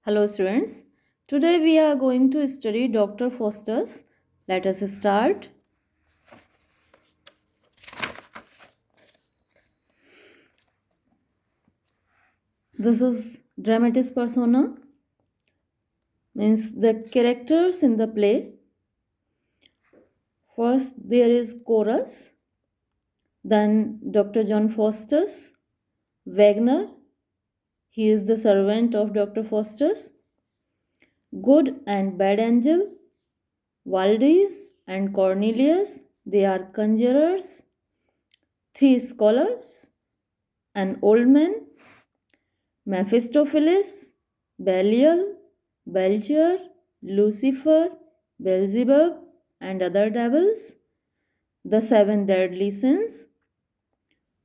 Hello students, today we are going to study Dr. Faustus. Let us start. This is dramatis persona, means the characters in the play. First there is chorus, then Dr. John Faustus, Wagner, he is the servant of Dr. Faustus, good and bad angel, Valdez and Cornelius, they are conjurers, three scholars, an old man, Mephistopheles, Belial, Belcher, Lucifer, Beelzebub, and other devils, the seven deadly sins,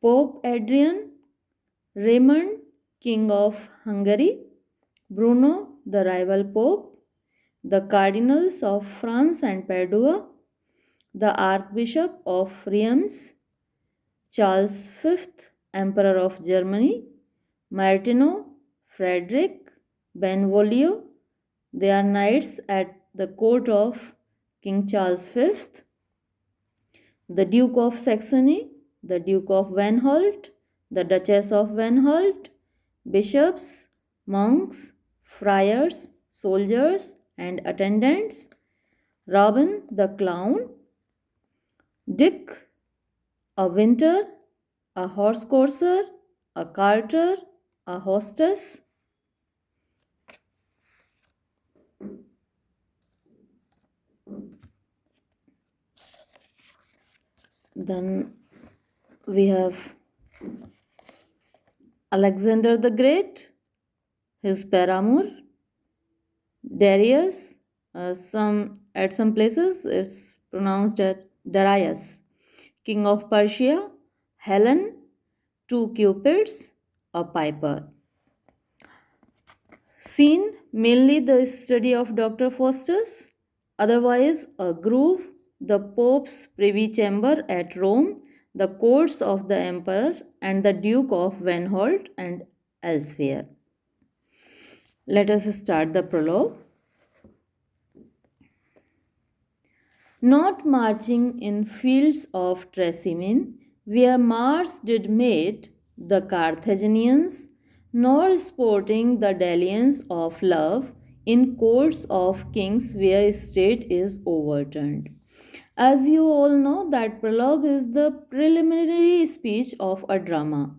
Pope Adrian, Raymond, King of Hungary, Bruno, the rival Pope, the cardinals of France and Padua, the Archbishop of Reims, Charles V, Emperor of Germany, Martino, Frederick, Benvolio, they are knights at the court of King Charles V, the Duke of Saxony, the Duke of Vanholt, the Duchess of Vanholt, bishops, monks, friars, soldiers, and attendants, Robin the clown, Dick, a winter, a horse courser, a carter, a hostess. Then we have Alexander the Great, his paramour, Darius. At some places it's pronounced as Darius, king of Persia, Helen, two cupids, a piper. Scene mainly the study of Dr. Faustus, otherwise a groove, the Pope's privy chamber at Rome, the courts of the Emperor and the Duke of Vanholt and elsewhere. Let us start the prologue. Not marching in fields of Trasimene, where Mars did mate the Carthaginians, nor sporting the dalliance of love in courts of kings where state is overturned. As you all know, that prologue is the preliminary speech of a drama.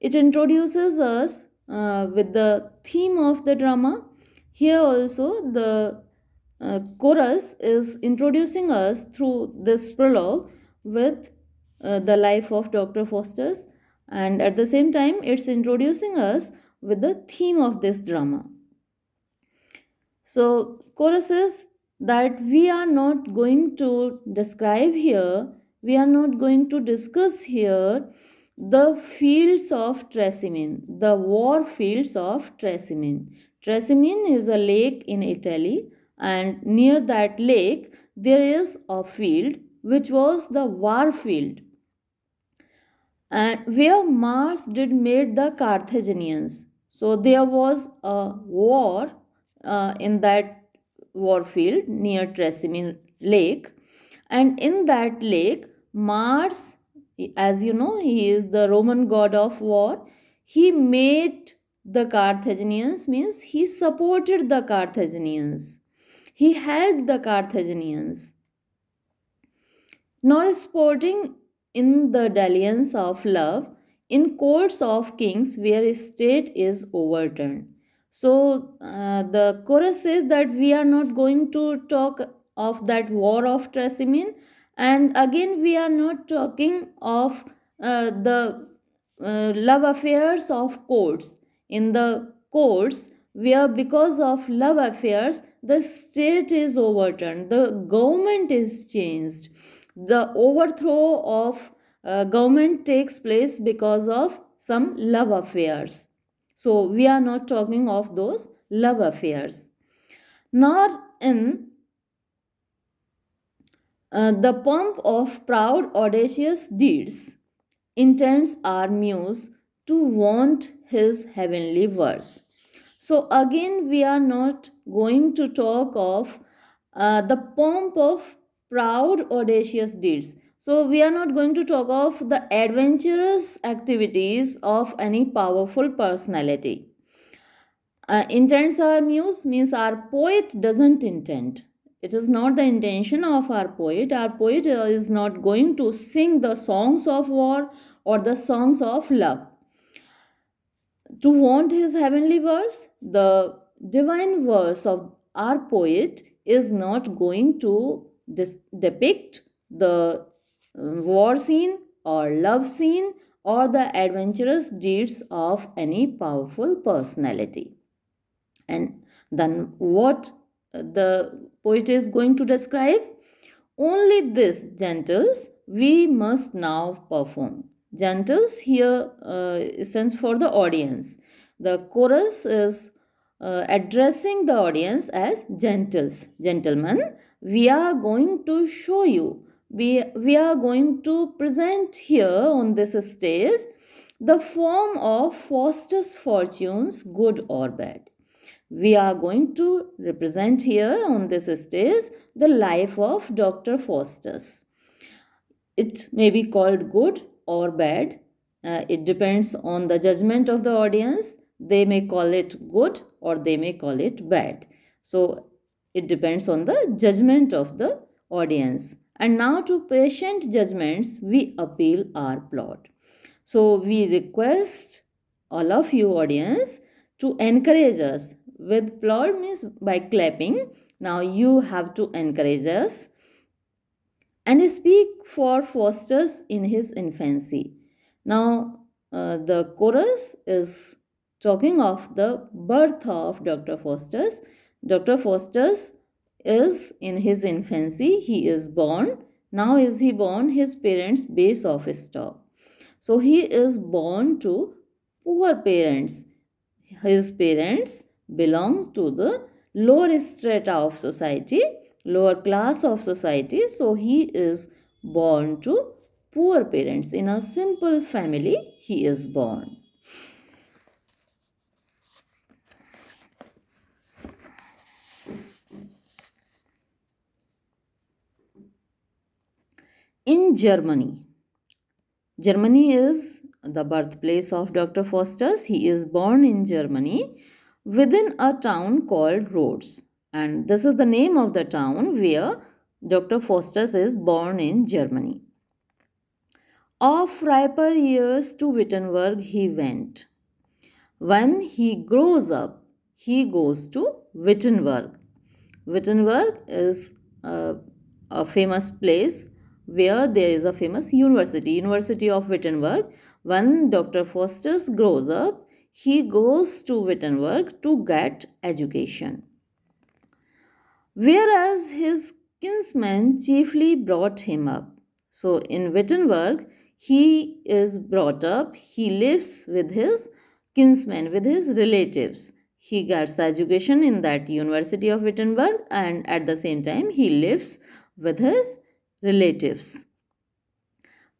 It introduces us with the theme of the drama. Here also the chorus is introducing us through this prologue with the life of Dr. Faustus, and at the same time it's introducing us with the theme of this drama. So chorus is that we are not going to describe here, we are not going to discuss here the fields of Trasimene, the war fields of Trasimene. Trasimene is a lake in Italy, and near that lake there is a field which was the war field, and where Mars did meet the Carthaginians. So there was a war in that war field near Trasimene Lake, and in that lake Mars, as you know, he is the Roman god of war. He made the Carthaginians, means he supported the Carthaginians, he helped the Carthaginians, nor sporting in the dalliance of love in courts of kings where state is overturned. So the chorus says that we are not going to talk of that war of Trasimene, and again we are not talking of the love affairs of courts. In the courts where because of love affairs the state is overturned, the government is changed, the overthrow of government takes place because of some love affairs. So we are not talking of those love affairs, nor in the pomp of proud audacious deeds intends our muse to vaunt his heavenly verse. So, again, we are not going to talk of the pomp of proud, audacious deeds. So, we are not going to talk of the adventurous activities of any powerful personality. Intents are muse means our poet doesn't intend. It is not the intention of our poet. Our poet is not going to sing the songs of war or the songs of love to want his heavenly verse. The divine verse of our poet is not going to depict the war scene or love scene or the adventurous deeds of any powerful personality. And then what the poet is going to describe? Only this, gentles, we must now perform. Gentles here stands for the audience. The chorus is addressing the audience as gentles. Gentlemen, we are going to show you, we are going to present here on this stage the form of Faustus' fortunes, good or bad. We are going to represent here on this stage the life of Dr. Faustus. It may be called good or bad. It depends on the judgment of the audience. They may call it good or they may call it bad. So it depends on the judgment of the audience. And now to patient judgments, we appeal our plot. So we request all of you audience to encourage us with plot means by clapping. Now you have to encourage us and speak for Faustus in his infancy. Now the chorus is talking of the birth of Dr. Faustus. Dr. Faustus is in his infancy. He is born. Now is he born? His parents base off his stock. So he is born to poor parents. His parents belong to the lower strata of society, lower class of society. So he is born to poor parents. In a simple family, he is born. In Germany, Germany is the birthplace of Dr. Faustus. He is born in Germany within a town called Rhodes. And this is the name of the town where Dr. Faustus is born in Germany. Of riper years to Wittenberg he went. When he grows up, he goes to Wittenberg. Wittenberg is a famous place where there is a famous university, University of Wittenberg. When Dr. Faustus grows up, he goes to Wittenberg to get education. Whereas his kinsmen chiefly brought him up. So in Wittenberg, he is brought up, he lives with his kinsmen, with his relatives. He gets education in that University of Wittenberg and at the same time he lives with his relatives.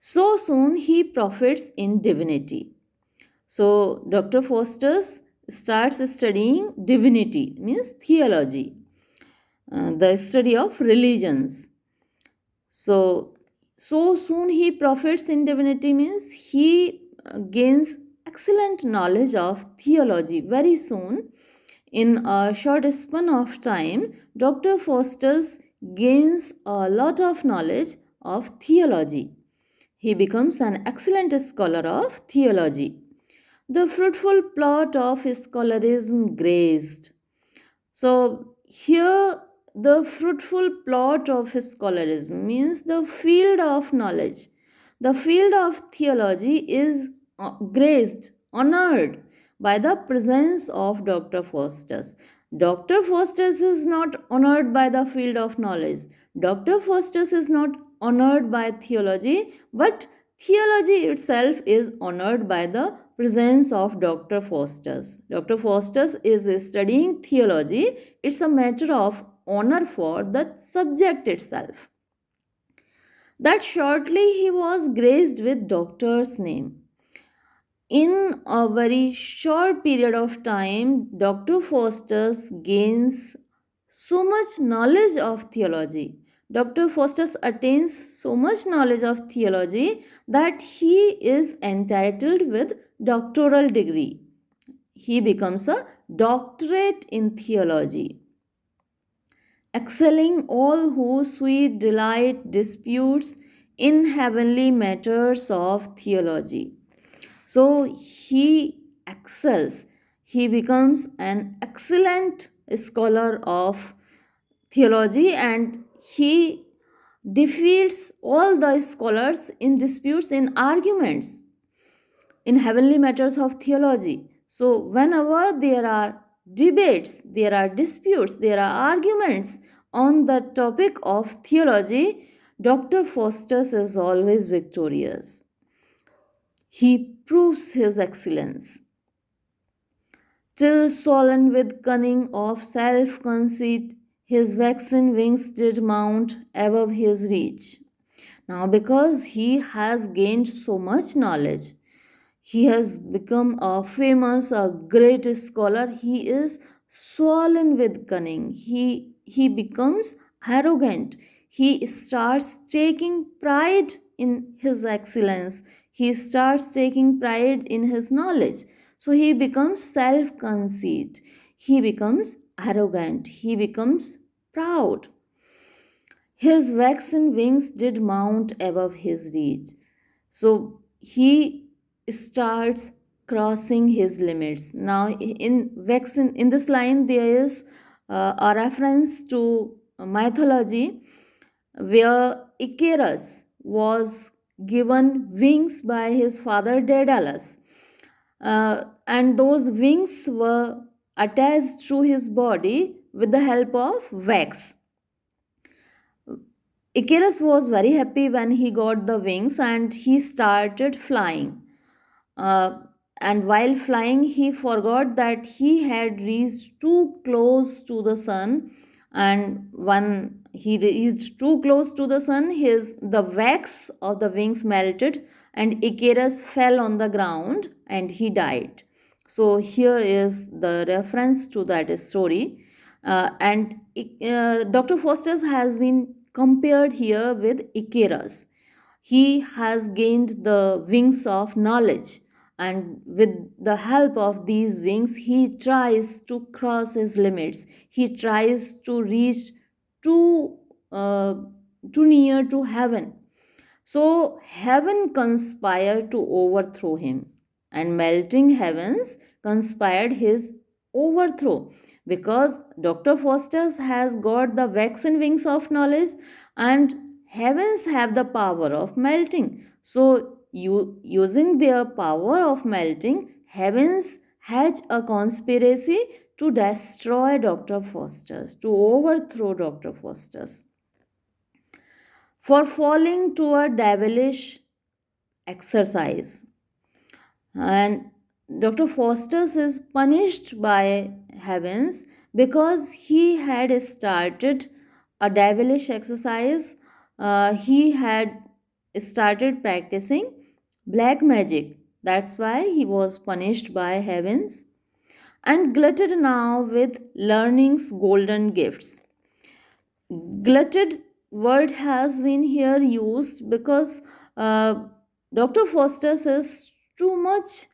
So soon he profits in divinity. So Dr. Faustus starts studying divinity, means theology, the study of religions. So soon he profits in divinity means he gains excellent knowledge of theology. Very soon, in a short span of time, Dr. Faustus gains a lot of knowledge of theology. He becomes an excellent scholar of theology. The fruitful plot of scholarism grazed. So here the fruitful plot of scholarism means the field of knowledge. The field of theology is graced, honored by the presence of Dr. Faustus. Dr. Faustus is not honored by the field of knowledge. Dr. Faustus is not honored by theology, but theology itself is honored by the presence of Dr. Faustus. Dr. Faustus is studying theology. It's a matter of honor for the subject itself. That shortly he was graced with doctor's name. In a very short period of time, Dr. Foster gains so much knowledge of theology. Dr. Foster attains so much knowledge of theology that he is entitled with doctoral degree. He becomes a doctorate in theology, excelling all who sweet delight disputes in heavenly matters of theology. So he excels. He becomes an excellent scholar of theology, and he defeats all the scholars in disputes, in arguments, in heavenly matters of theology. So, whenever there are debates, there are disputes, there are arguments on the topic of theology, Dr. Foster is always victorious. He proves his excellence. Till swollen with cunning of self conceit, his waxen wings did mount above his reach. Now, because he has gained so much knowledge, he has become a famous, a great scholar. He is swollen with cunning. He becomes arrogant. He starts taking pride in his excellence. He starts taking pride in his knowledge. So he becomes self conceit. He becomes arrogant. He becomes proud. His waxen wings did mount above his reach. So he starts crossing his limits. Now, in this line, there is a reference to mythology where Icarus was given wings by his father Daedalus, and those wings were attached to his body with the help of wax. Icarus was very happy when he got the wings and he started flying. Uh, and while flying, he forgot that he had reached too close to the sun. And when he reached too close to the sun, the wax of the wings melted, and Icarus fell on the ground and he died. So here is the reference to that story. And Dr. Foster's has been compared here with Icarus. He has gained the wings of knowledge, and with the help of these wings, he tries to cross his limits. He tries to reach too, uh, too near to heaven. So heaven conspired to overthrow him, and melting heavens conspired his overthrow, because Dr. Foster's has got the waxen wings of knowledge, and heavens have the power of melting. So, using their power of melting, heavens hatch a conspiracy to destroy Dr. Foster's, to overthrow Dr. Foster's, for falling to a devilish exercise. And Dr. Foster's is punished by heavens because he had started a devilish exercise. He had started practicing black magic. That's why he was punished by heavens and glutted now with learning's golden gifts. Glutted word has been here used because Dr. Foster is too much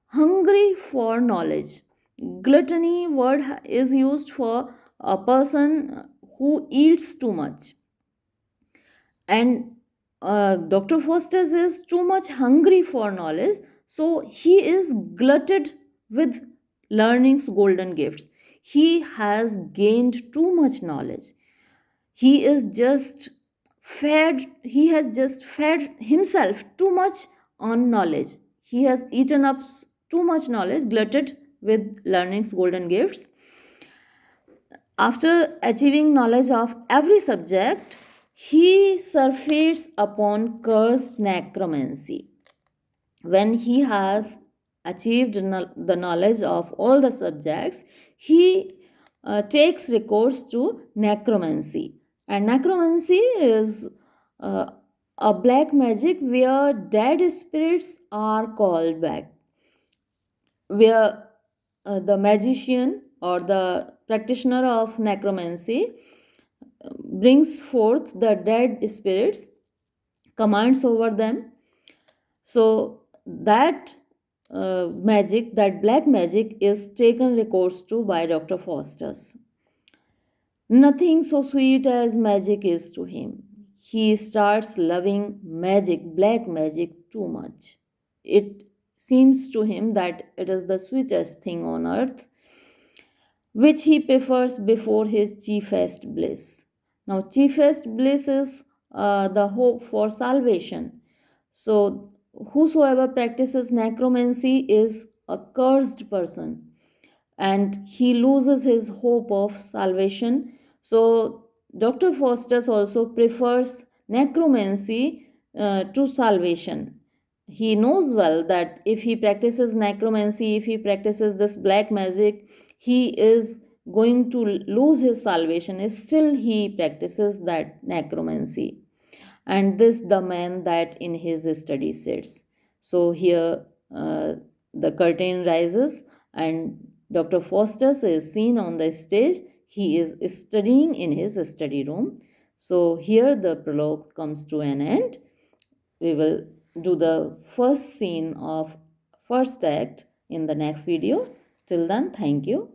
hungry for knowledge. Gluttony word is used for a person who eats too much, and Dr. Foster is too much hungry for knowledge, so he is glutted with learning's golden gifts. He has gained too much knowledge. He has just fed himself too much on knowledge. He has eaten up too much knowledge, glutted with learning's golden gifts. After achieving knowledge of every subject, he surfeits upon cursed necromancy. When he has achieved the knowledge of all the subjects, he takes recourse to necromancy. And necromancy is a black magic where dead spirits are called back. where the magician or the practitioner of necromancy brings forth the dead spirits, commands over them. So that magic, that black magic, is taken recourse to by Dr. Faustus. Nothing so sweet as magic is to him. He starts loving magic, black magic, too much. It seems to him that it is the sweetest thing on earth, which he prefers before his chiefest bliss. Now, chiefest bliss is the hope for salvation. So, whosoever practices necromancy is a cursed person and he loses his hope of salvation. So, Dr. Faustus also prefers necromancy to salvation. He knows well that if he practices necromancy, if he practices this black magic, he is going to lose his salvation. Still, he practices that necromancy. And this the man that in his study sits. So here the curtain rises and Dr. Faustus is seen on the stage. He is studying in his study room. So here the prologue comes to an end. We will do the first scene of first act in the next video. Till then, thank you.